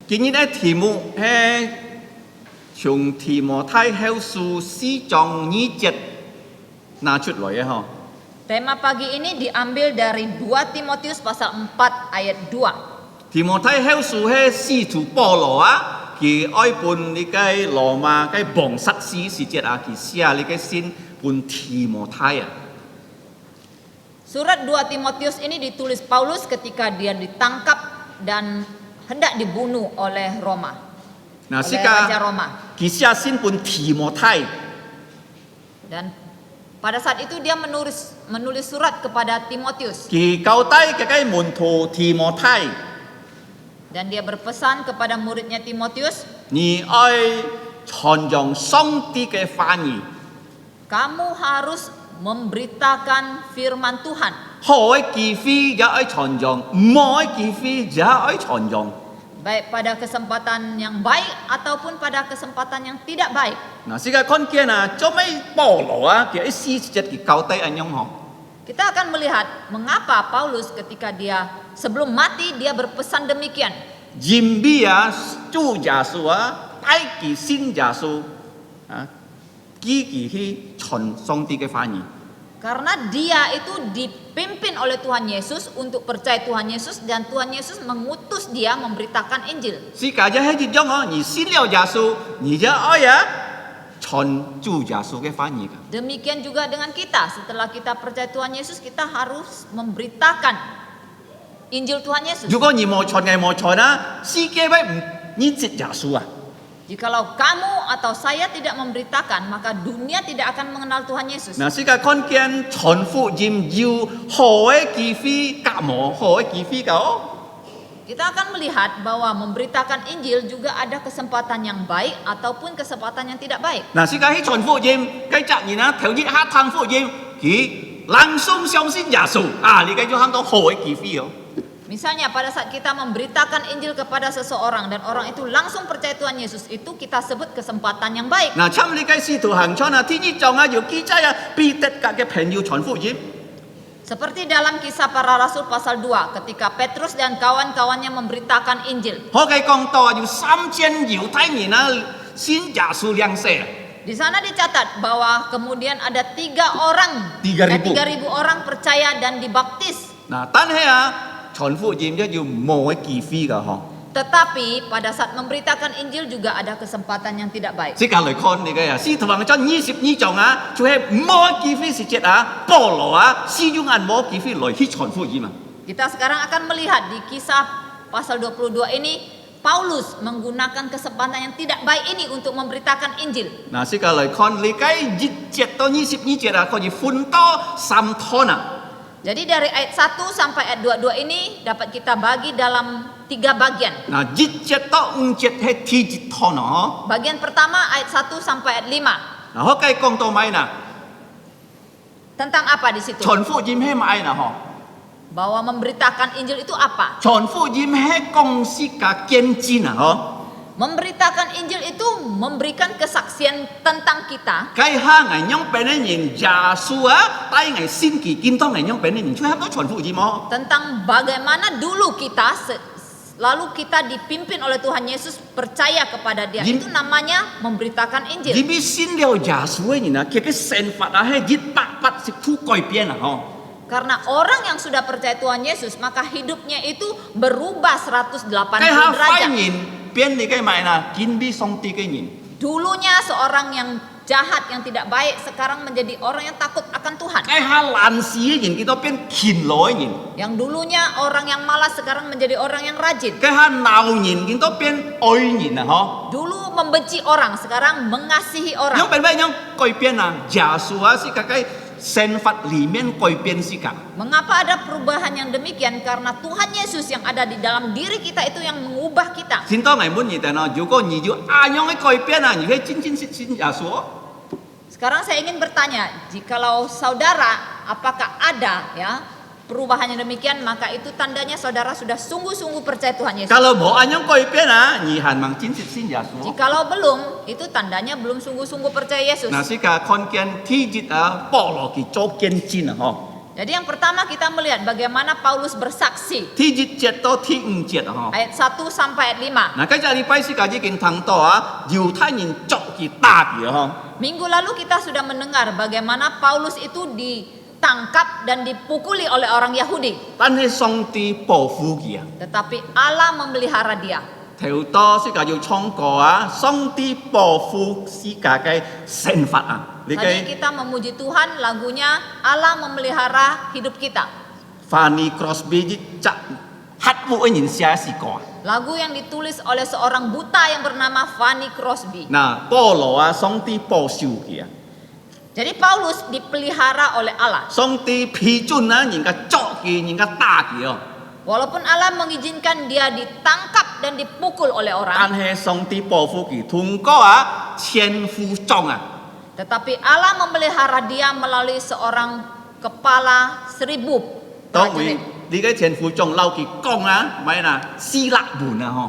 今日的題目係從提摩太後書4章2節拿出來嘅嗬。 Tema pagi ini diambil dari 2 Timotius pasal 4 ayat 2. 提摩太後書係使徒保羅啊，佢愛本呢個羅馬嘅王室史時節啊，佢寫呢個信本提摩太啊。 Surat 2 Timotius ini ditulis Paulus ketika dia ditangkap dan hendak dibunuh oleh Roma. Nah, oleh Raja Roma. 佢寫信本提摩太。 Dan pada saat itu dia menulis surat kepada Timotius. 佢交代嘅個門徒提摩太， Dan dia berpesan kepada muridnya Timotius, 你愛傳揚上帝嘅話語。 kamu harus memberitakan firman Tuhan. 好嘅機會也愛傳揚，唔好嘅機會也愛傳揚。 Baik pada kesempatan yang baik ataupun pada kesempatan yang tidak baik. 嗱，世界看見啊，做咩保羅啊，佢一時節佢交代咁樣嗬。 Kita akan melihat mengapa Paulus ketika dia sebelum mati dia berpesan demikian. 因為啊，主耶穌啊，帶佢信耶穌啊，記佢去傳上帝嘅話語。 Karena dia itu dipimpin oleh Tuhan Yesus untuk percaya Tuhan Yesus dan Tuhan Yesus mengutus dia memberitakan Injil. 世界就係一種哦，你信了耶穌，你就愛啊傳主耶穌嘅話語㗎。 Demikian juga dengan kita, setelah kita percaya Tuhan Yesus, kita harus memberitakan Injil Tuhan Yesus. 如果你冇傳嘅冇傳啊，世界咪唔認識耶穌啊。 Jikalau kamu atau saya tidak memberitakan, maka dunia tidak akan mengenal Tuhan Yesus. 嗱，世界看見傳福音要好嘅機會，夾冇好嘅機會㗎。 Kita akan melihat bahwa memberitakan Injil juga ada kesempatan yang baik ataupun kesempatan yang tidak baik. 嗱，世界喺傳福音，繼續然啊，頭一下聽福音，佢langsung相信耶穌啊，你繼續看到好嘅機會哦。 Misalnya pada saat kita memberitakan Injil kepada seseorang dan orang itu langsung percaya Tuhan Yesus, itu kita sebut kesempatan yang baik. 嗱，參你嘅使徒行傳啊，天一章啊，要記載啊，彼得嘅朋友傳福音。 Seperti dalam kisah para rasul pasal 2 ketika Petrus dan kawan-kawannya memberitakan Injil. 我嘅講到有3000猶太人啊，信耶穌兩世。 Di sana dicatat bahwa kemudian ada 3,000 orang percaya dan dibaptis. 嗱，但係啊，傳福音咧要冇嘅機會㗎嗬。 Tetapi pada saat memberitakan Injil juga ada kesempatan yang tidak baik. 即係嚟看你嘅啊，使徒行傳22章啊，就係冇機會時節啊，保羅啊，使用人冇機會來去傳福音啊。 Kita sekarang akan melihat di kisah pasal 22 ini Paulus menggunakan kesempatan yang tidak baik ini untuk memberitakan Injil. 嗱，即係嚟看你嘅1節到22節啊，可以分到3堂啊。 Jadi dari ayat 1 sampai ayat 22 ini dapat kita bagi dalam 3 bagian. 嗱，1節到5節係第一堂啊，嗬。 Bagian pertama ayat 1 sampai ayat 5. 嗱，我計講到咩嗱？ Tentang apa di situ? 傳福音係咩嗱？嗬？ Bahwa memberitakan Injil itu apa? 傳福音係講世界見證啊，嗬？ Memberitakan Injil itu memberikan kesaksian tentang kita. 計下人樣俾人耶穌啊，帶人先期見到人樣俾人，最後都傳福音哦。 Tentang bagaimana dulu kita lalu kita dipimpin oleh Tuhan Yesus percaya kepada Dia. Itu namanya memberitakan 你 Injil. 必信了耶穌嘅人啊，佢嘅想法啊係180度改變啊，嗬？ Karena orang yang sudah percaya Tuhan Yesus, maka hidupnya itu berubah 180 計下反 derajat. 應變你嘅咩啊？見比上帝嘅人。 Dulunya seorang yang jahat, yang tidak baik, sekarang menjadi orang yang takut akan Tuhan. 計下懶事嘅人，佢都變勤勞嘅人。 Yang dulunya orang yang malas, sekarang menjadi orang yang rajin. 計下鬧人，佢都變愛人啊，嗬？ Dulu membenci orang, sekarang mengasihi 樣 orang. 變咩樣改變啊？耶穌啊，是個想法裡面改變世界。 Mengapa ada perubahan yang demikian? Karena Tuhan Yesus yang ada di dalam diri kita itu yang mengubah kita. 先當你滿意的呢，如果你就按樣嘅改變啊，你會真正信耶穌。 Sekarang saya ingin bertanya, jikalau saudara apakah ada ya perubahan yang demikian, maka itu tandanya saudara sudah sungguh-sungguh percaya Tuhan Yesus. Kalau mau anyong koi piana, ni han mang chin sin Yesus. Jikalau belum, itu tandanya belum sungguh-sungguh percaya Yesus. Nah, sika konkian tijit Paulo ki joken chin ho. Jadi yang pertama kita melihat bagaimana Paulus bersaksi. 第一節到第五節啊， Ayat 1 sampai ayat 5. 嗱，今日禮拜四家已經談到啊，猶太人捉佢打佢啊， Minggu lalu kita sudah mendengar bagaimana Paulus itu ditangkap dan dipukuli oleh orang Yahudi. 但係上帝保護佢啊。 Tetapi Allah memelihara dia. 頭多世界要唱歌啊，上帝保護世界嘅懲罰啊，你 Tadi 嘅 kita memuji Tuhan, lagunya Allah memelihara hidup kita. Fanny Crosby 則黑烏嘅人寫詩歌啊。 Lagu yang ditulis oleh seorang buta yang bernama Fanny Crosby. 嗱，保羅啊，上帝保守佢啊， Jadi Paulus dipelihara oleh Allah. 上帝批准啊，人家捉佢，人家打佢哦。 Walaupun Allah mengizinkan dia ditangkap dan dipukul oleh 但 orang, 係上帝保護佢，通過啊千夫長啊， tetapi Allah memelihara dia melalui seorang kepala 1000 當會 prajurit. 你嘅千夫長撈佢講啊，咪嗱斯勒門啊嗬。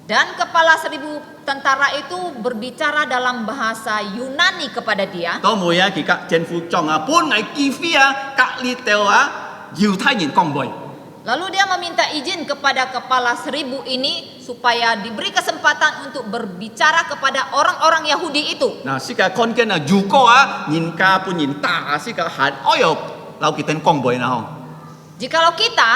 Dan kepala 1000 tentara itu berbicara dalam bahasa Yunani kepada dia. 當會啊，佢個千夫長啊，本嚟機飛啊，隔離掉啊，猶太人講背。 Lalu dia meminta izin kepada kepala 1000 ini supaya diberi kesempatan untuk berbicara kepada orang-orang Yahudi itu. 嗱，世界看見啊，如果啊，人家本人打啊，世界喊，哎呦，撈佢哋講背啦嗬。 Jikalau kita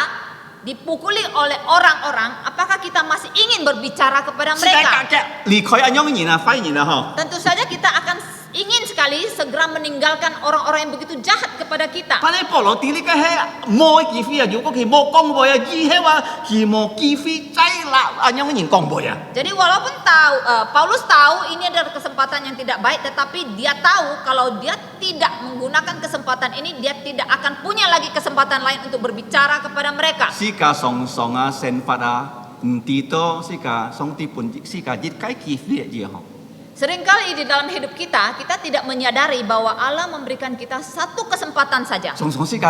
dipukuli oleh orang-orang, apakah kita masih ingin berbicara kepada 世界 mereka? 隔嘅離開啊，樣人啊，廢人啊嗬。 Tentu saja kita akan ingin sekali segera meninggalkan orang-orang yang begitu jahat kepada kita. 但係保羅啲呢個係冇機會啊，如果佢冇講背啊，以後啊，佢冇機會再立啊，樣人講背啊。 Jadi walaupun Paulus tahu ini adalah kesempatan yang tidak baik, tetapi dia tahu kalau dia tidak menggunakan kesempatan ini, dia tidak akan punya lagi kesempatan lain untuk berbicara kepada mereka. 世界上上啊，成法啊，唔知道世界上啲本世界熱解機會嘅嗬。 Seringkali di dalam hidup kita, kita tidak menyadari bahwa Allah memberikan kita satu kesempatan saja. 上世界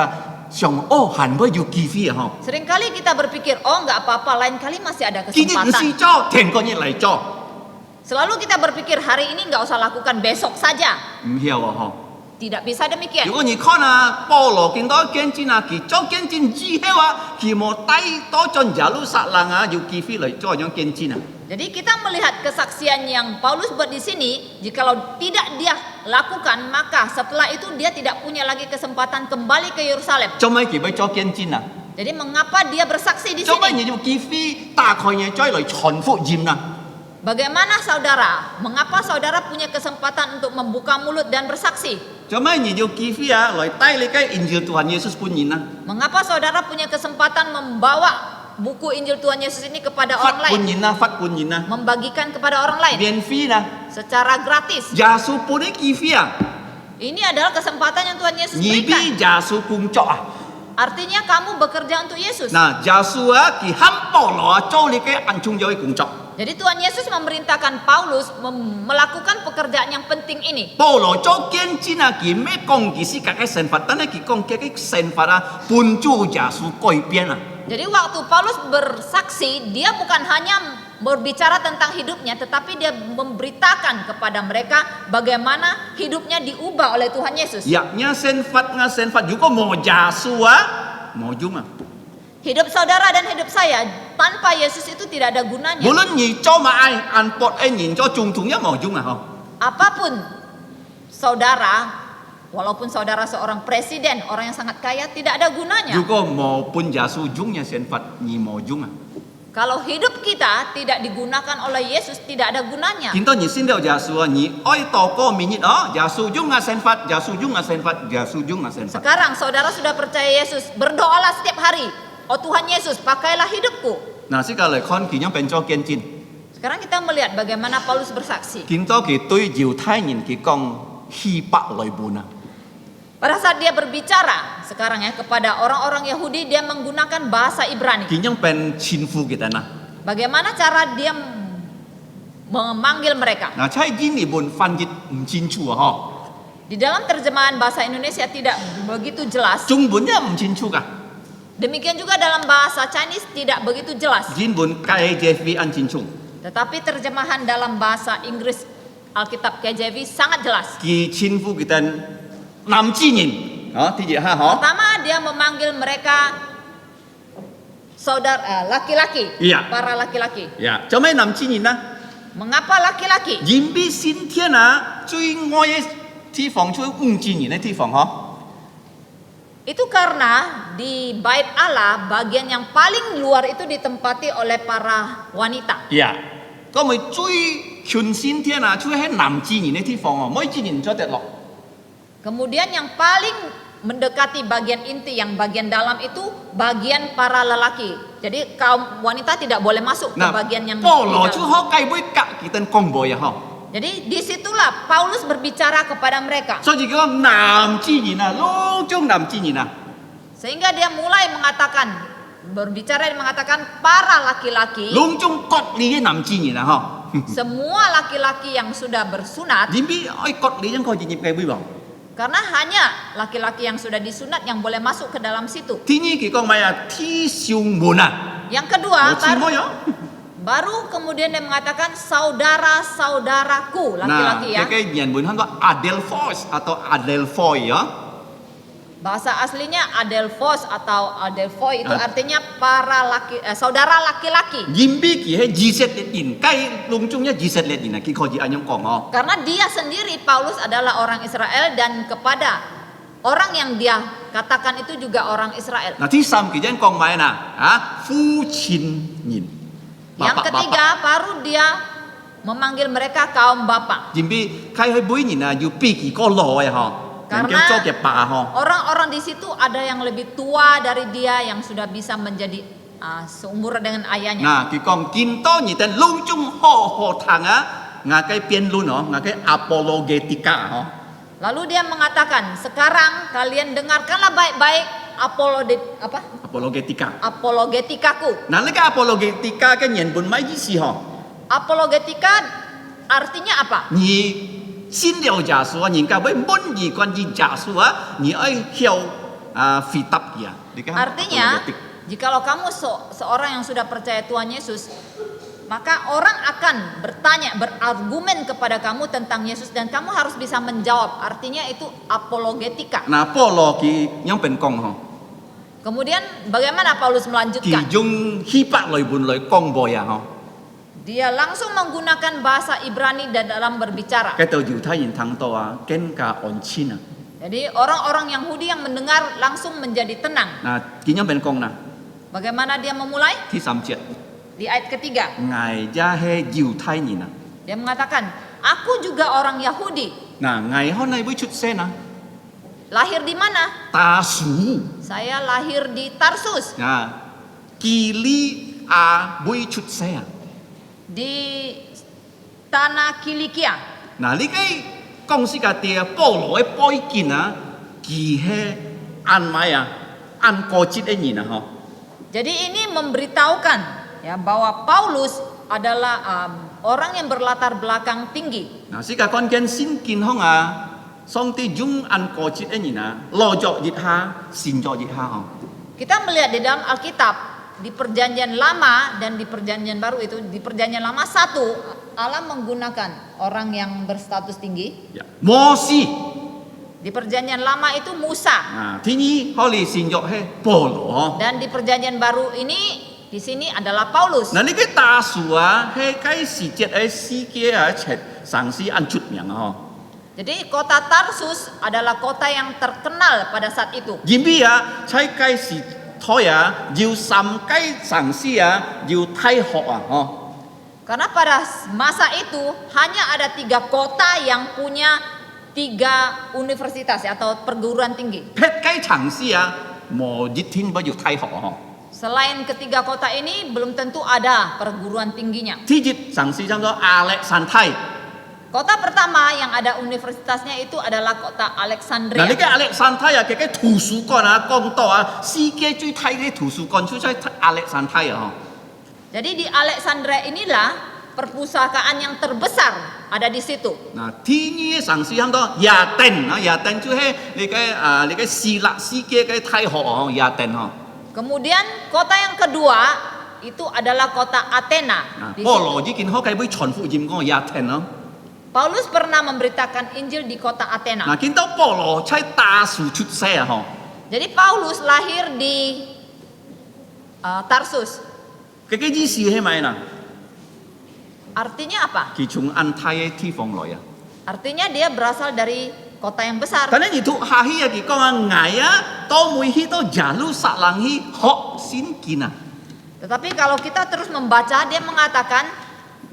上哦，還會有機會啊嗬。 Seringkali kita berpikir, oh nggak apa-apa, lain kali masih ada 今日唔是 kesempatan. 做，聽個日嚟做， Selalu kita berpikir hari ini nggak usah lakukan, besok saja. 唔曉啊嗬。 Tidak bisa 如 demikian. 果你看啊，保羅見到見證啊，佢做見證之後啊，佢冇帶到進耶路撒冷啊，有機會嚟做樣見證啊。 Jadi kita melihat kesaksian yang Paulus buat di sini, jikalau tidak dia lakukan, maka setelah itu dia tidak punya lagi kesempatan kembali ke Yerusalem. 做咩佢要做見證啊？ Jadi mengapa dia bersaksi di 做乜 sini? 嘢要機會打開嘢再嚟傳福音啊？ Bagaimana saudara? Mengapa saudara punya kesempatan untuk membuka mulut dan bersaksi? 做乜嘢要機會啊？嚟帶你嘅應召Tuhan Yesus本人啊？ Mengapa saudara punya kesempatan membawa buku Injil Tuhan Yesus ini kepada 發 orang 本 lain? 人啊，發本人啊， Membagikan kepada orang lain 免費啦， secara gratis. 耶穌本嘅機會啊， Ini adalah kesempatan yang Tuhan Yesus 你 berikan. 俾耶穌工作啊。 Artinya kamu bekerja untuk Yesus. 嗱，耶穌啊，佢肯保羅啊，做你嘅暗中有嘅工作。 Jadi Tuhan Yesus memerintahkan Paulus melakukan pekerjaan yang penting ini. 保羅做見證啊，佢咩講佢世界嘅神法，但係佢講嘅神法啊，幫助耶穌改變啊。 Jadi waktu Paulus bersaksi, dia bukan hanya berbicara tentang hidupnya, tetapi dia memberitakan kepada mereka bagaimana hidupnya diubah oleh Tuhan Yesus. 若呀神法，如果冇耶穌啊，冇用啊。 Hidup saudara dan hidup saya tanpa Yesus itu tidak ada 無 gunanya. 論你做乜嘢，按博嘅人做總統一冇用啊！嗬。 Apapun saudara, walaupun saudara seorang presiden, orang yang sangat kaya, tidak ada 如 gunanya. 果冇本耶穌用嘅神法，你冇用啊！ Kalau hidup kita tidak digunakan oleh Yesus, tidak ada gunanya. 見到你信了耶穌啊，你愛禱告明日哦，耶穌用啊神法，耶穌用啊神法，耶穌用啊神法。 Sekarang saudara sudah percaya Yesus, berdoalah setiap hari. Oh Tuhan Yesus, pakailah hidupku. 嗱，世界嚟看，佢樣變咗見證， Sekarang kita melihat bagaimana Paulus bersaksi. 見到佢對猶太人佢講希伯來文啊。 Pada saat dia berbicara sekarang ya kepada orang-orang Yahudi, dia menggunakan bahasa Ibrani. 佢樣變前夫嘅人啊。 Bagaimana cara dia memanggil mereka? 嗱，在英文翻譯唔清楚啊， Di dalam terjemahan bahasa Indonesia tidak begitu jelas. 中文也唔清楚噶， Demikian juga dalam bahasa Chinese tidak begitu jelas. 英文 KJV 很清楚， Tetapi terjemahan dalam bahasa Inggris Alkitab KJV sangat jelas. 佢前夫嘅人男之人第一哈嗬， Pertama dia memanggil mereka saudara laki-laki, Iya. para laki-laki. 呀，做咩男子人啊？ Mengapa laki-laki? 人比先天啊最愛嘅地方，最唔自然嘅地方嗬。 Itu karena di bait Allah bagian yang paling luar itu ditempati oleh para wanita. 呀，咁咪最全先天啊，最喺男自然嘅地方哦，每自然做得落。 Kemudian yang paling mendekati bagian inti yang bagian dalam itu bagian para lelaki. Jadi kaum wanita tidak boleh masuk ke 嗱， bagian yang 保羅 di 就 dalam. 可計會隔幾等公佈啊嗬。 Jadi disitulah Paulus berbicara kepada mereka. 所以叫男自然啊，攞張男自然啊。 Sehingga dia mulai berbicara dan mengatakan para laki-laki, 攞張割你嘅男自然啊嗬。 semua laki-laki yang sudah bersunat, 點知愛割你張個專業計會喎？ karena hanya laki-laki yang sudah disunat yang boleh masuk ke dalam situ. 天意佢講咪啊，天上門啊， Yang kedua, 我知我有。 baru kemudian dia mengatakan saudara-saudaraku 嗱， laki-laki ya. 嘅人們香港 Adelphos atau Adelphoi 啊。 Bahasa aslinya Adelphos atau Adelphoi itu Ah. artinya para saudara laki-laki. 現比佢係以色列人，計隆中一以色列人啊，佢可以咁樣講哦。 Karena dia sendiri Paulus adalah orang Israel dan kepada orang yang dia katakan itu juga orang Israel. 嗱，第三佢真講埋嗱，啊，父親人。 Yang ketiga baru dia memanggil mereka kaum bapak. 現比佢係每年啊要比佢個老嘅嗬，人叫做嘅爸嗬。 Orang-orang di situ ada yang lebih tua dari dia yang sudah bisa menjadi seumuran dengan ayahnya. 嗱，佢講見多而但隆中學堂啊，嗱嘅辯論哦，嗱嘅 apologetika 嗬。 Lalu dia mengatakan, sekarang kalian dengarkanlah baik-baik apologetika。 apologetikaku. 嗱，呢個 apologetika 嘅原本咩意思嗬？ Apologetika artinya apa? 你信了耶穌啊，人家會滿意關於耶穌啊，你愛曉回答佢啊。 Artinya, jikalau kamu seorang yang sudah percaya Tuhan Yesus, maka orang akan berargumen kepada kamu tentang Yesus dan kamu harus bisa menjawab. Artinya itu apologetika. 嗱，保羅佢樣本講嗬， Kemudian bagaimana Paulus 佢 melanjutkan? 用希伯來文來講噃呀嗬。 Dia langsung menggunakan bahasa Ibrani dan dalam berbicara. 嗰度猶太人聽到啊，更加安心啊。 Jadi orang-orang Yahudi yang mendengar langsung menjadi tenang. 嗱，佢樣本講嗱， Bagaimana dia memulai? 第三節， Di ayat ketiga. 我也係猶太人啊。 Dia mengatakan, aku juga orang Yahudi. 嗱，我可能會出聲啊， Lahir di mana? 大樹 Saya lahir di Tarsus, 啊，基利亞會出聲啊。 di tanah Kilikia. 嗱，呢個講是個啲保羅嘅背景啊，佢係按咩啊？按國籍嘅人啊，嗬。 Jadi ini memberitahukan ya bahwa Paulus adalah orang yang berlatar belakang tinggi. 嗱，是個關鍵先健康啊，上帝用按國籍嘅人啊，落咗熱下，善咗熱下嗬。 Kita melihat di dalam Alkitab di perjanjian lama dan di perjanjian baru itu, di perjanjian lama satu Allah menggunakan orang yang berstatus tinggi. 摩西 Di perjanjian lama itu Musa 啊，天意可以善咗係保羅嗬。 dan di perjanjian baru ini di sini adalah Paulus. 嗱，呢個大樹啊，係該時節喺世界啊，上市按出名啊，嗬。 Jadi kota Tarsus adalah kota yang terkenal pada saat itu. 因為啊，在該時台啊，要三該上市啊，要大學啊，嗬。 Karena pada masa itu hanya ada 3 kota yang punya 3 universitas atau perguruan tinggi. 撇該城市啊，冇一天不要大學啊，嗬。 Selain ketiga kota ini belum tentu ada perguruan tingginya. 第一城市叫做亞歷山泰。 Kota pertama yang ada universitasnya itu adalah kota 嗱，呢 Alexandria. 個亞歷山泰啊，佢嘅圖書館啊，講到啊，世界最大嘅圖書館就在亞歷山泰啊， Jadi di Alexandria inilah perpustakaan yang terbesar ada di situ. 嗱，第二城市叫做雅典啊，雅典就係你嘅希臘世界嘅大學啊，雅典啊。 Kemudian kota yang kedua itu adalah kota Athena. 嗱， Di 保 situ. 羅已經可以俾傳福音嗰個雅典啊。Paulus pernah memberitakan Injil di kota Athena. 嗱，見到保羅喺大樹出世啊，嗬， Jadi Paulus lahir di Tarsus. 佢嘅意思係咪嗱？ Artinya apa? 佢從安泰嘅地方來啊。 Artinya dia berasal dari kota yang besar. 但係你讀下去啊，佢講啊，捱啊，都會去到耶路撒冷去學先見啊。 Tetapi kalau kita terus membaca, dia mengatakan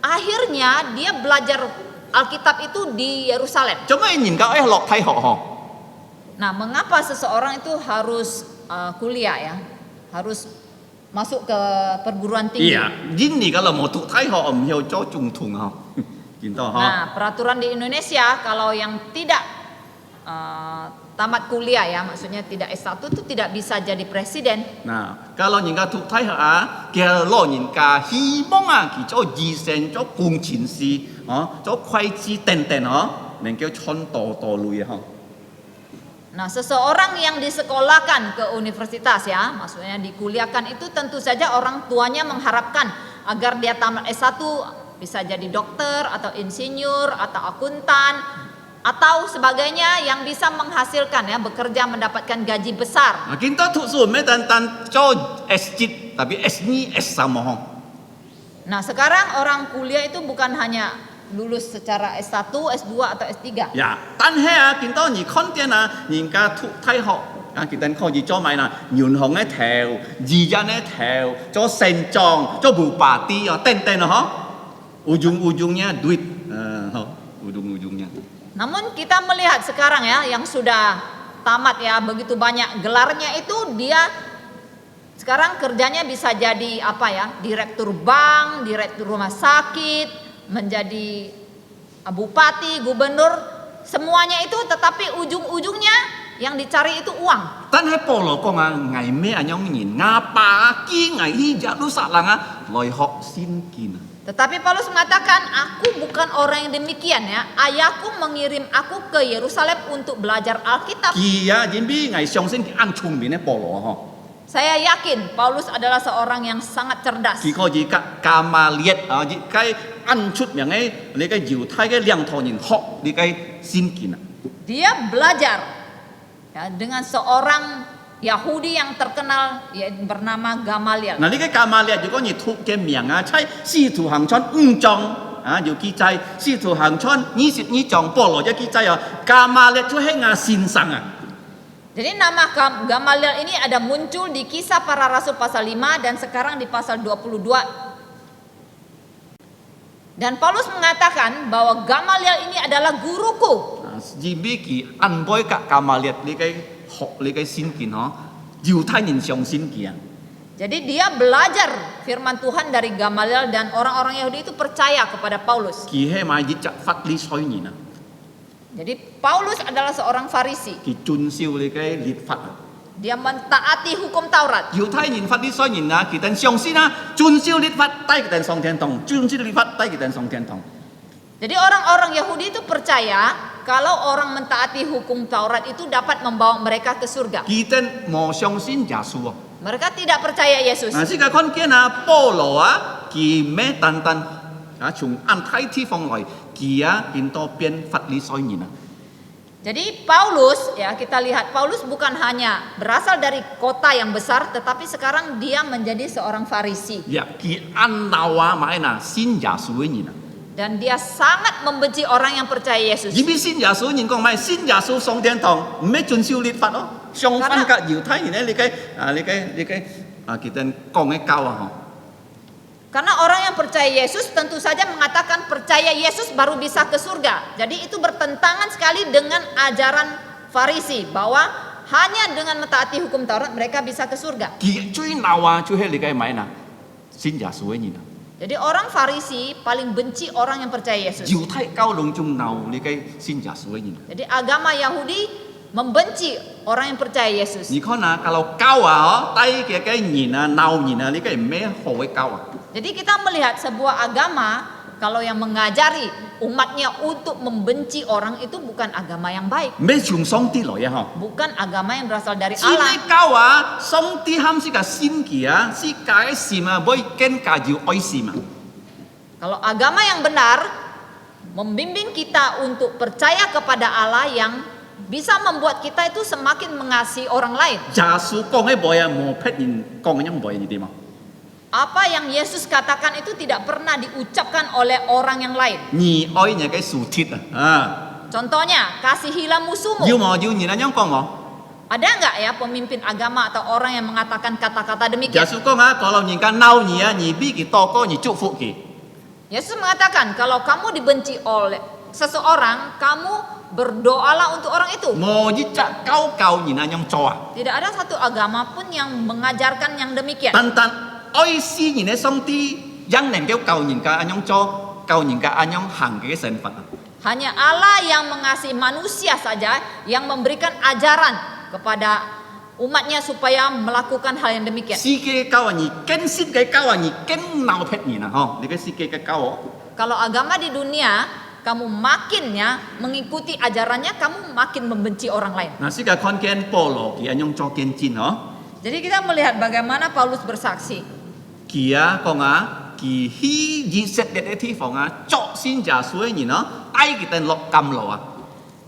akhirnya dia belajar Alkitab itu di Yerusalem. 做咩研究落體學嗬？ Nah, mengapa seseorang itu harus kuliah ya? Harus masuk ke perguruan tinggi. 係啊，印尼嘅冇讀體學唔要做總統啊，見到嗬？ Nah, peraturan di Indonesia kalau yang tidak tamat kuliah ya, maksudnya tidak S1 itu tidak bisa jadi presiden. 嗱，kalau 人家讀體學啊，嘅老人家希望啊，佢做醫生、做工程師，做會計等等能夠穿多類啊， Nah, seseorang yang disekolahkan ke universitas ya, maksudnya dikuliahkan itu tentu saja orang tuanya mengharapkan agar dia tamat S1 bisa jadi dokter atau insinyur atau akuntan atau sebagainya yang bisa menghasilkan ya, bekerja mendapatkan gaji besar. 嗱，見到讀書唔係單單做 S1，tapi S2、S3 嗬。 Nah, sekarang orang kuliah itu bukan hanya lulus secara S1, S2 atau S3. 呀，但係啊，見到你看見啊，人家讀體學啊，佢哋可以做埋啦，銀行嘅頭、醫人嘅頭，做城長、做部巴啲啊，等等啊，嗬，ujung-ujungnya duit，ujung-ujungnya。 Namun kita melihat sekarang ya, yang sudah tamat ya, begitu banyak gelarnya itu dia sekarang kerjanya bisa jadi apa ya, direktur bank, direktur rumah sakit, menjadi bupati, gubernur, semuanya itu, tetapi ujung-ujungnya yang dicari itu uang. 但係保羅講啊，捱咩啊樣人亞巴基捱去耶路撒冷啊，來學先見啊。 Tetapi Paulus mengatakan, aku bukan orang yang demikian ya. Ayahku mengirim aku ke Yerusalem untuk belajar Alkitab. 佢啊，因為捱相信佢啱聰明嘅保羅嗬， Saya yakin Paulus adalah seorang yang sangat cerdas. 佢可以加馬列啊，佢啱出名嘅你嘅猶太嘅領頭人學你嘅先見啊。 Dia belajar ya, dengan seorang Yahudi yang terkenal ya, bernama Gamaliel. 嗱，呢個加馬列如果你讀嘅名啊，喺《使徒行傳》5章啊，有記載《使徒行傳》22章保羅嘅記載啊，加馬列就係我先生啊。 Jadi nama Gamaliel ini ada muncul di Kisah Para Rasul pasal 5 dan sekarang di pasal 22. Dan Paulus mengatakan bahwa Gamaliel ini adalah guruku. 而美記安排甲加馬列你嘅學你嘅先見嗬，猶太人相信佢啊。 Jadi dia belajar firman Tuhan dari Gamaliel dan orang-orang Yahudi itu percaya kepada Paulus. 佢係咪啲法利賽人啊？ Jadi Paulus adalah seorang Farisi. 佢遵守你嘅律法啊。 Dia mentaati hukum Taurat. 猶太人法利賽人啊，佢哋相信啊，遵守律法帶佢哋上天堂，遵守律法帶佢哋上天堂。 Jadi orang-orang Yahudi itu percaya kalau orang mentaati hukum Taurat itu dapat membawa mereka ke surga. 佢哋冇相信耶穌啊。 Mereka tidak percaya Yesus. 嗱，呢個看見啊，保羅啊，佢咩單單啊，從安太地方來，佢啊變到變法利賽人啊。 Jadi Paulus ya, kita lihat Paulus bukan hanya berasal dari kota yang besar, tetapi sekarang dia menjadi seorang Farisi. 呀，佢按鬧啊買嗱信耶穌嘅人啊。 Dan dia sangat membenci orang yang percaya Yesus. 因為信耶穌人講咪信耶穌上天堂，唔係遵守律法咯。相反嘅猶太人咧，你嘅佢哋講嘅教啊， Karena orang yang percaya Yesus tentu saja mengatakan percaya Yesus baru bisa ke surga. Jadi itu bertentangan sekali dengan ajaran Farisi bahwa hanya dengan mentaati hukum Taurat mereka bisa ke surga. 佢最鬧啊，最係你嘅買嗱信耶穌嘅人啊。 Jadi orang Farisi paling benci orang yang percaya Yesus. 猶太教龍仲鬧你嘅信耶穌嘅人。 Jadi agama Yahudi membenci orang yang percaya Yesus. 你看啊，kalau教啊，低嘅人啊，鬧人啊，你嘅咩好嘅教啊？ Jadi kita melihat sebuah agama kalau yang mengajari umatnya untuk membenci orang itu bukan agama yang baik. 咩從上帝來啊？ Bukan agama yang berasal dari 嗬， Allah. 你教啊，上帝喊是個先嘅啊，是解善啊，唔可以跟介要愛善啊。 Kalau agama yang benar membimbing kita untuk percaya kepada Allah yang bisa membuat kita itu semakin mengasihi orang lain. 耶穌講嘅冇啊，冇撇人講嘅樣冇嘢點啊？ Apa yang Yesus katakan itu tidak pernah diucapkan oleh orang yang lain. 你愛人嘅樹鐵啊！ Contohnya, kasihilah musuhmu. 要冇要人咁樣講冇？ Ada nggak ya pemimpin agama atau orang yang mengatakan kata-kata 耶 demikian? 穌講啊，kalau 人家鬧你啊，你比佢多過你祝福佢。 Yesus mengatakan kalau kamu dibenci oleh seseorang, kamu berdoalah untuk orang itu. 冇一隻教人咁樣做啊！ Tidak ada satu agama pun yang mengajarkan yang demikian. 單愛世人嘅上帝，ยัง能夠教人家咁樣做，教人家咁樣行嘅身份啊！ Hanya Allah yang mengasihi manusia saja yang memberikan ajaran kepada umatnya supaya melakukan hal yang demikian. 世界教人更識嘅教人更鬧撇人啊！嗬，你嘅世界嘅教我。 Kalau agama di dunia kamu makin ya mengikuti ajarannya, kamu makin membenci orang lain. 嗱，世界看見保羅佢咁樣做見證嗬， Jadi kita melihat bagaimana Paulus bersaksi. 佢啊講啊，佢去以色列嘅地方啊，作先耶穌嘅人啊，帶佢哋落監牢啊。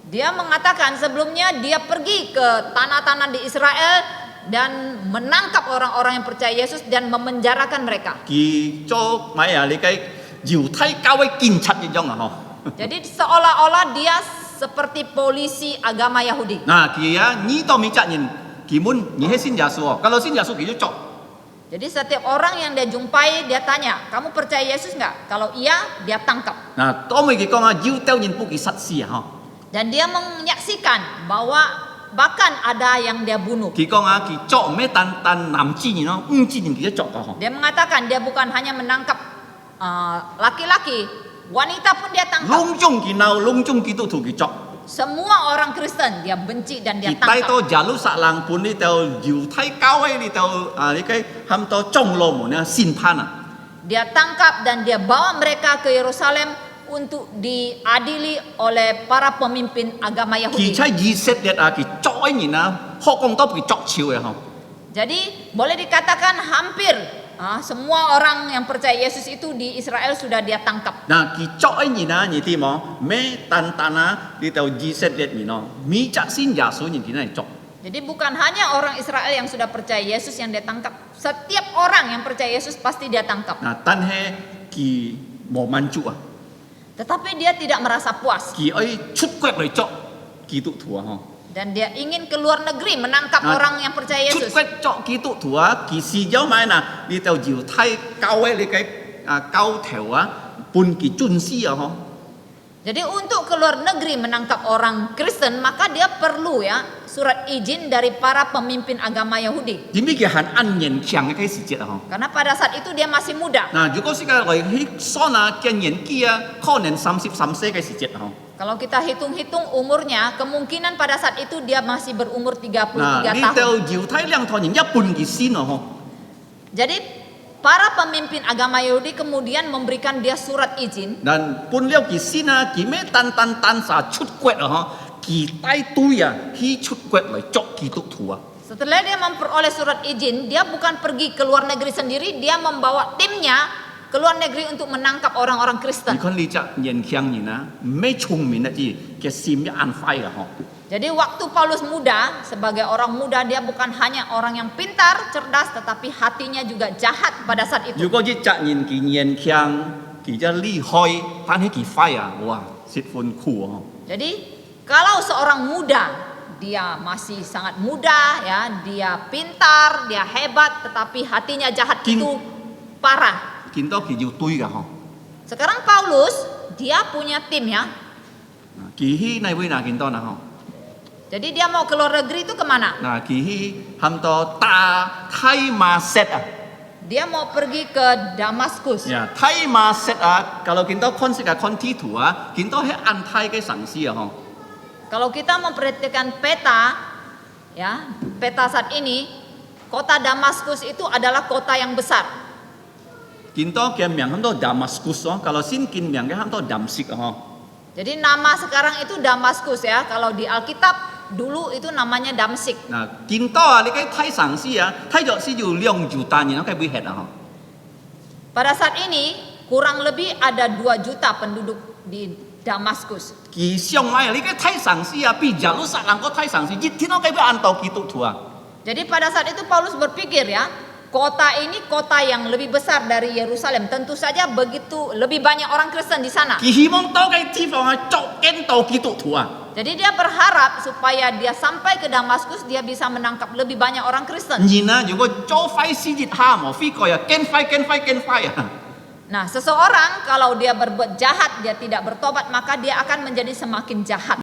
Dia mengatakan sebelumnya dia pergi ke tanah-tanah di Israel dan menangkap orang-orang yang percaya Yesus dan memenjarakan mereka. 佢做咩啊？你嘅猶太教會警察一樣啊！嗬。 Jadi seolah-olah dia seperti polisi agama Yahudi. 嗱，佢啊，呢度咪責任，佢們你係信耶穌哦，kalau信耶穌佢就做。 Jadi setiap orang yang dia jumpai dia tanya, kamu percaya Yesus nggak? Kalau iya, dia tangkap. 嗱，當佢講啊，要丟人不佢實施啊！嗬。 Dan dia menyaksikan bahwa bahkan ada yang dia bunuh. 佢講啊，佢做咩單男子人咯，女子人佢都做噶嗬。 Dia mengatakan dia bukan hanya menangkap laki-laki, wanita pun dia tangkap. 隆中佢鬧，隆中佢都同佢做。 Semua orang Kristen dia benci dan dia 佢帶 tangkap. 到耶路撒冷本呢度猶太教會呢度啊，你嘅喊到鐘羅門啊，審判啊。 Dia tangkap dan dia bawa mereka ke Yerusalem untuk diadili oleh para pemimpin agama 佢 Yahudi. 喺以色列啊，佢作人啊，學講到佢作潮嘅嗬。 Jadi boleh dikatakan hampir semua orang yang percaya Yesus itu di Israel sudah dia tangkap. 嗱，佢作人啊，你知冇？咩單啊，呢度以色列人咯，米則先耶穌人佢嚟作。 Jadi bukan hanya orang Israel yang sudah percaya Yesus yang dia tangkap. Setiap orang yang percaya Yesus pasti dia tangkap. 嗱，但係佢冇滿足啊。 Tetapi dia tidak merasa puas. 佢愛出國嚟作基督徒啊！嗬， Dan dia ingin ke luar negeri menangkap orang yang percaya 出 Yesus. 國作基督徒啊！其實有咩嗱？你就猶太教會你嘅教條啊，半佢尊師啊！嗬， Jadi untuk ke luar negeri menangkap orang Kristen maka dia perlu ya surat izin dari para pemimpin agama Yahudi. 點解佢係按年強嘅時節啊？嗬， Karena pada saat itu dia masih muda. 嗱，如果是個嚟去算啊嘅年紀啊，可能33歲嘅時節啊！嗬， Kalau kita hitung-hitung umurnya, kemungkinan pada saat itu dia masih berumur 33 嗱，呢 tahun. 度猶太兩堂人一半佢先啊！嗬， Jadi para pemimpin agama Yahudi kemudian memberikan dia surat izin. 嗱，半了佢先啊，佢咩單啥出國啊！嗬，佢帶隊啊，去出國嚟作基督徒啊！ Setelah dia memperoleh surat izin, dia bukan pergi ke luar negeri sendiri, dia membawa timnya ke luar negeri untuk menangkap orang-orang 你 Kristen. 看呢只年輕人啊，唔係聰明啊，啲嘅心一眼快啊！嗬。 Jadi waktu Paulus muda, sebagai orang muda dia bukan hanya orang yang pintar, cerdas, tetapi hatinya juga jahat pada saat 如 itu. 果一隻人佢年輕，佢就厲害，但係佢快啊，哇，蝕款酷啊！ Jadi kalau seorang muda, dia masih sangat muda ya, dia pintar, dia hebat, tetapi hatinya jahat Kin- itu parah. 見到佢要堆噶嗬， Sekarang Paulus dia punya tim ya. 佢去呢位嗱見到嗱嗬， Jadi dia mau ke luar negeri itu kemana? 嗱佢去喊到大太馬色啊， Dia mau pergi ke Damaskus. 呀太馬色啊，kalau 見到 konsep 嘅 konti 圖啊，見到係安泰嘅城市啊嗬， Kalau kita memperhatikan peta, ya peta saat ini, kota Damaskus itu adalah kota yang besar. 見到嘅名喊到 Damaskus 哦，kalau 先見名嘅喊到 Damsik 啊嗬。 Jadi nama sekarang itu Damaskus ya. Kalau di Alkitab dulu itu namanya Damsik. 嗱，見到啊，你嘅睇城市啊，睇咗是要2 juta人嘅會吃啊嗬。 Pada saat ini kurang lebih ada 2 juta penduduk di Damaskus. 而上來你嘅太上司啊，比耶路撒冷個太上司，一天都計俾安道基督徒啊！ Jadi pada saat itu Paulus berpikir ya, kota ini kota yang lebih besar dari Yerusalem. Tentu saja begitu lebih banyak orang Kristen di sana. 佢希望到嘅地方係捉見到基督徒啊！ Jadi dia berharap supaya dia sampai ke Damaskus dia bisa menangkap lebih banyak orang Kristen. 然啊，如果做快事業下冇飛過啊，見快啊！ Nah, seseorang kalau dia berbuat jahat, dia tidak bertobat, maka dia akan menjadi semakin jahat.